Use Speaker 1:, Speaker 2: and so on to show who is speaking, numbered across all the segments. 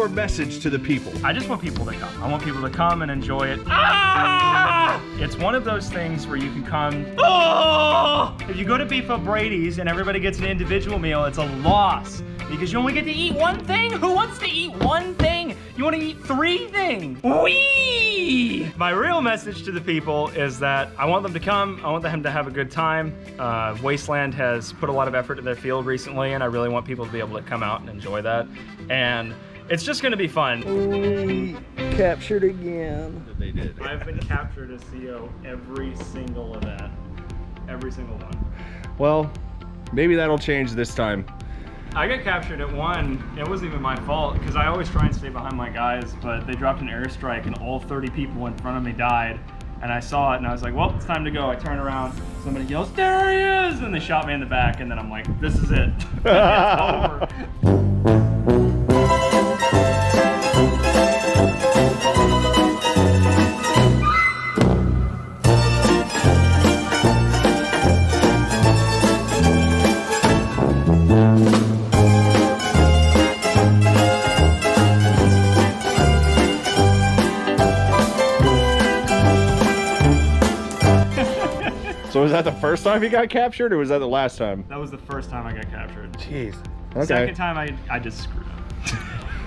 Speaker 1: your message to the people?
Speaker 2: I just want people to come. I want people to come and enjoy it. Ah! It's one of those things where you can come. Oh! If you go to Beef O'Brady's and everybody gets an individual meal, it's a loss. Because you only get to eat one thing? Who wants to eat one thing? You want to eat 3 things. Whee! My real message to the people is that I want them to come. I want them to have a good time. Wasteland has put a lot of effort in their field recently, and I really want people to be able to come out and enjoy that. And it's just going to be fun.
Speaker 3: We captured again.
Speaker 1: They did.
Speaker 2: I've been captured as CO every single event. Every single one.
Speaker 1: Well, maybe that'll change this time.
Speaker 2: I got captured at one. It wasn't even my fault because I always try and stay behind my guys, but they dropped an airstrike and all 30 people in front of me died. And I saw it and I was like, well, it's time to go. I turn around, somebody yells, there he is! And they shot me in the back, and then I'm like, this is it. It's over.
Speaker 1: So was that the first time you got captured, or was that the last time?
Speaker 2: That was the first time I got captured.
Speaker 1: Jeez. Okay.
Speaker 2: Second time, I just screwed up.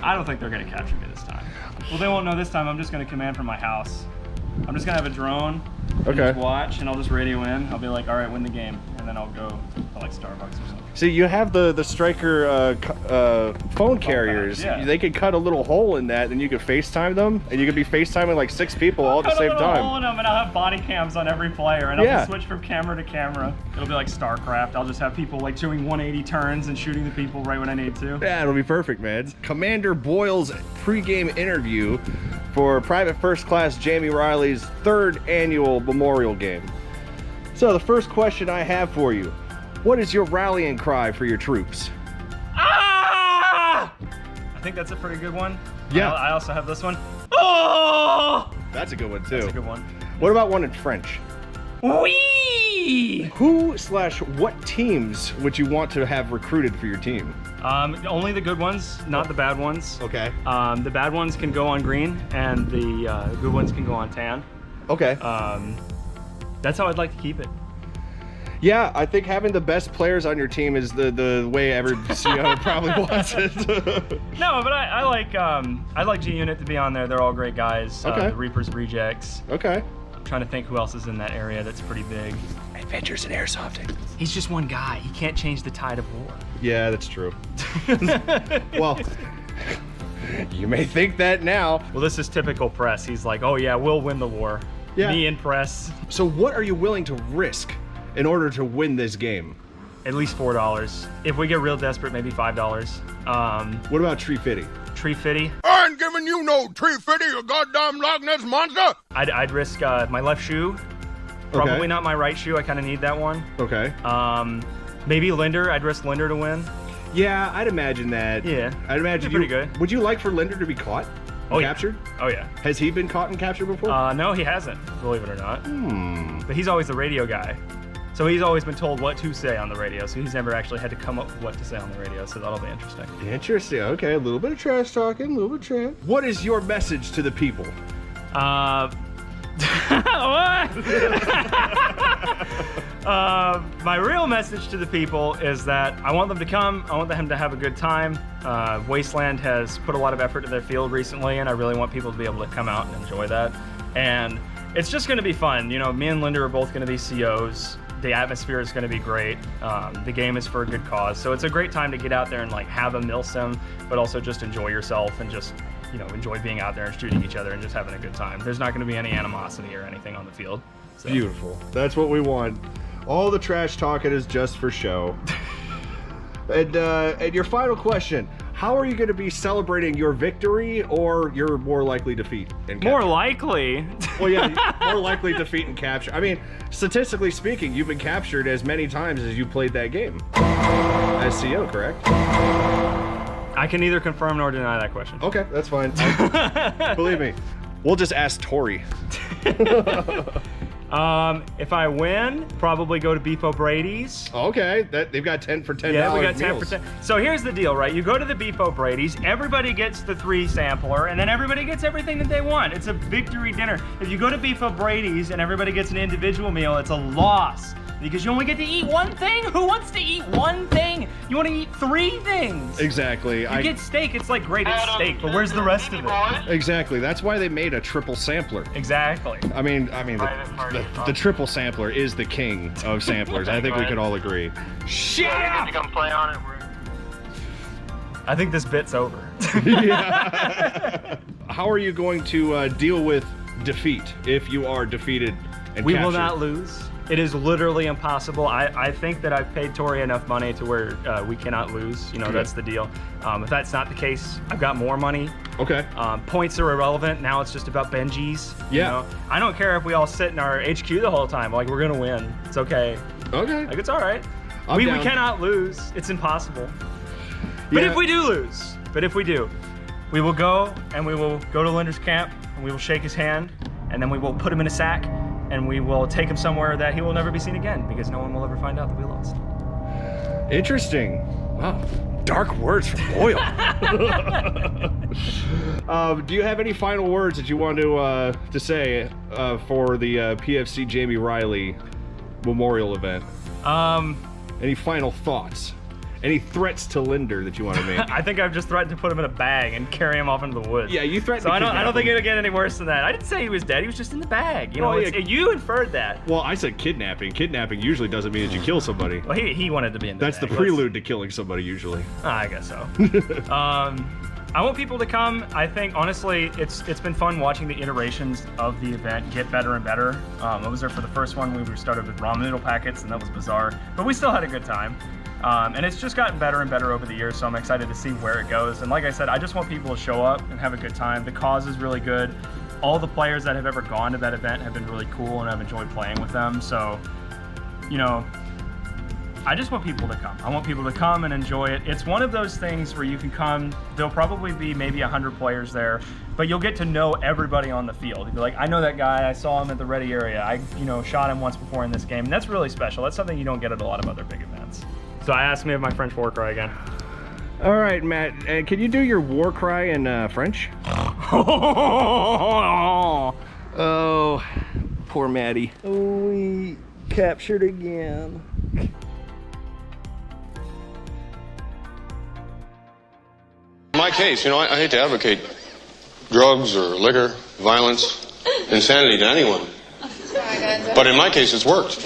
Speaker 2: I don't think they're gonna capture me this time. Well, they won't know this time. I'm just gonna command from my house. I'm just gonna have a drone, and just watch, and I'll just radio in. I'll be like, all right, win the game, and then I'll go to like Starbucks or something.
Speaker 1: See, you have the Striker phone carriers.
Speaker 2: Yeah.
Speaker 1: They could cut a little hole in that, and you could FaceTime them, and you could be FaceTiming like 6 people all at the same
Speaker 2: Cut a little
Speaker 1: time.
Speaker 2: hole in them, and I'll have body cams on every player, and I'll just switch from camera to camera. It'll be like StarCraft. I'll just have people like doing 180 turns and shooting the people right when I need to.
Speaker 1: Yeah, it'll be perfect, man. Commander Boyle's pregame interview for Private First Class Jamie Riley's 3rd annual memorial game. So the first question I have for you, what is your rallying cry for your troops?
Speaker 2: Ah! I think that's a pretty good one.
Speaker 1: Yeah.
Speaker 2: I also have this one. Oh!
Speaker 1: That's a good one too.
Speaker 2: That's a good one.
Speaker 1: What about one in French?
Speaker 2: Whee!
Speaker 1: Who/what teams would you want to have recruited for your team?
Speaker 2: Only the good ones, not the bad ones.
Speaker 1: Okay.
Speaker 2: The bad ones can go on green, and the good ones can go on tan.
Speaker 1: Okay.
Speaker 2: That's how I'd like to keep it.
Speaker 1: Yeah, I think having the best players on your team is the way every CO probably wants it.
Speaker 2: No, but I like G Unit to be on there. They're all great guys.
Speaker 1: Okay.
Speaker 2: The Reapers Rejects.
Speaker 1: Okay.
Speaker 2: I'm trying to think who else is in that area that's pretty big.
Speaker 1: Adventures in Airsofting.
Speaker 2: He's just one guy. He can't change the tide of war.
Speaker 1: Yeah, that's true. Well, you may think that now.
Speaker 2: Well, this is typical press. He's like, oh yeah, we'll win the war.
Speaker 1: Yeah.
Speaker 2: Me and press.
Speaker 1: So what are you willing to risk in order to win this game?
Speaker 2: At least $4. If we get real desperate, maybe $5.
Speaker 1: What about Tree Fitty?
Speaker 2: Tree Fitty.
Speaker 4: I ain't giving you no Tree Fitty, you goddamn Loch Ness monster!
Speaker 2: I'd risk my left shoe. Probably
Speaker 1: Okay.
Speaker 2: not my right shoe. I kind of need that one.
Speaker 1: Okay.
Speaker 2: Maybe Linder. I'd risk Linder to win.
Speaker 1: Yeah, I'd imagine that.
Speaker 2: Yeah.
Speaker 1: I'd imagine
Speaker 2: Pretty good.
Speaker 1: Would you like for Linder to be caught?
Speaker 2: Oh, yeah.
Speaker 1: Captured?
Speaker 2: Oh yeah.
Speaker 1: Has he been caught and captured before?
Speaker 2: No, he hasn't, believe it or not. But he's always the radio guy. So he's always been told what to say on the radio, so he's never actually had to come up with what to say on the radio, so that'll be interesting.
Speaker 1: Interesting. Okay, a little bit of trash talking, a little bit of trash. What is your message to the people?
Speaker 2: What? My real message to the people is that I want them to come. I want them to have a good time. Wasteland has put a lot of effort in their field recently, and I really want people to be able to come out and enjoy that. And it's just going to be fun. You know, me and Linda are both going to be COs. The atmosphere is going to be great. The game is for a good cause. So it's a great time to get out there and like have a mil sim, but also just enjoy yourself and just, you know, enjoy being out there and shooting each other and just having a good time. There's not going to be any animosity or anything on the field. So.
Speaker 1: Beautiful. That's what we want. All the trash talking is just for show. And your final question, how are you going to be celebrating your victory or your more likely defeat and capture?
Speaker 2: More likely.
Speaker 1: Well, yeah, more likely defeat and capture. I mean, statistically speaking, you've been captured as many times as you played that game. As CO, correct?
Speaker 2: I can neither confirm nor deny that question.
Speaker 1: Okay, that's fine. Believe me, we'll just ask Tori.
Speaker 2: If I win, probably go to Beef O'Brady's.
Speaker 1: Okay, they've got 10 for $10
Speaker 2: Yeah, we got 10
Speaker 1: meals.
Speaker 2: for 10. So here's the deal, right? You go to the Beef O'Brady's, everybody gets the 3 sampler, and then everybody gets everything that they want. It's a victory dinner. If you go to Beef O'Brady's and everybody gets an individual meal, it's a loss. Because you only get to eat one thing? Who wants to eat one thing? You want to eat 3 things.
Speaker 1: Exactly.
Speaker 2: You get steak, it's like great, it's steak, but where's the rest of it?
Speaker 1: Exactly. That's why they made a triple sampler.
Speaker 2: Exactly.
Speaker 1: I mean, the triple sampler is the king of samplers. I think we could all agree.
Speaker 2: Shit!
Speaker 5: You come play on it.
Speaker 2: I think this bit's over.
Speaker 1: Yeah. How are you going to deal with defeat if you are defeated and
Speaker 2: We
Speaker 1: captured?
Speaker 2: will not lose. It is literally impossible. I think that I've paid Tori enough money to where we cannot lose. You know, that's the deal. If that's not the case, I've got more money.
Speaker 1: Okay.
Speaker 2: Points are irrelevant. Now it's just about Benjis.
Speaker 1: Yeah.
Speaker 2: You know? I don't care if we all sit in our HQ the whole time. Like, we're gonna win. It's okay.
Speaker 1: Okay.
Speaker 2: Like, it's all right.
Speaker 1: I'm
Speaker 2: We
Speaker 1: down.
Speaker 2: cannot lose. It's impossible. But
Speaker 1: Yeah.
Speaker 2: if we do lose, we will go and we will go to Linder's camp and we will shake his hand and then we will put him in a sack and we will take him somewhere that he will never be seen again because no one will ever find out that we lost.
Speaker 1: Interesting. Wow. Dark words from Boyle. Do you have any final words that you want to say for the PFC Jamie Riley Memorial event? Any final thoughts? Any threats to Linder that you want to make?
Speaker 2: I think I've just threatened to put him in a bag and carry him off into the woods.
Speaker 1: Yeah, you threatened
Speaker 2: So
Speaker 1: to
Speaker 2: I don't
Speaker 1: kidnap
Speaker 2: think
Speaker 1: him.
Speaker 2: it'll get any worse than that. I didn't say he was dead. He was just in the bag. You know,
Speaker 1: Oh, yeah.
Speaker 2: you inferred that.
Speaker 1: Well, I said kidnapping. Kidnapping usually doesn't mean that you kill somebody.
Speaker 2: Well, he wanted to be in the
Speaker 1: That's the
Speaker 2: bag.
Speaker 1: prelude to killing somebody usually.
Speaker 2: I guess so. I want people to come. I think, honestly, it's been fun watching the iterations of the event get better and better. I was there for the first one. We started with ramen noodle packets, and that was bizarre. But we still had a good time. And it's just gotten better and better over the years, so I'm excited to see where it goes. And like I said, I just want people to show up and have a good time. The cause is really good. All the players that have ever gone to that event have been really cool, and I've enjoyed playing with them. So, you know, I just want people to come. I want people to come and enjoy it. It's one of those things where you can come, there'll probably be maybe 100 players there, but you'll get to know everybody on the field. You'll be like, I know that guy, I saw him at the ready area. I, shot him once before in this game, and that's really special. That's something you don't get at a lot of other big events. So I asked me of my French war cry again.
Speaker 1: All right, Matt. Can you do your war cry in French? Oh, poor Maddie.
Speaker 3: We captured again.
Speaker 4: In my case, I hate to advocate drugs or liquor, violence, insanity to anyone. But in my case, it's worked.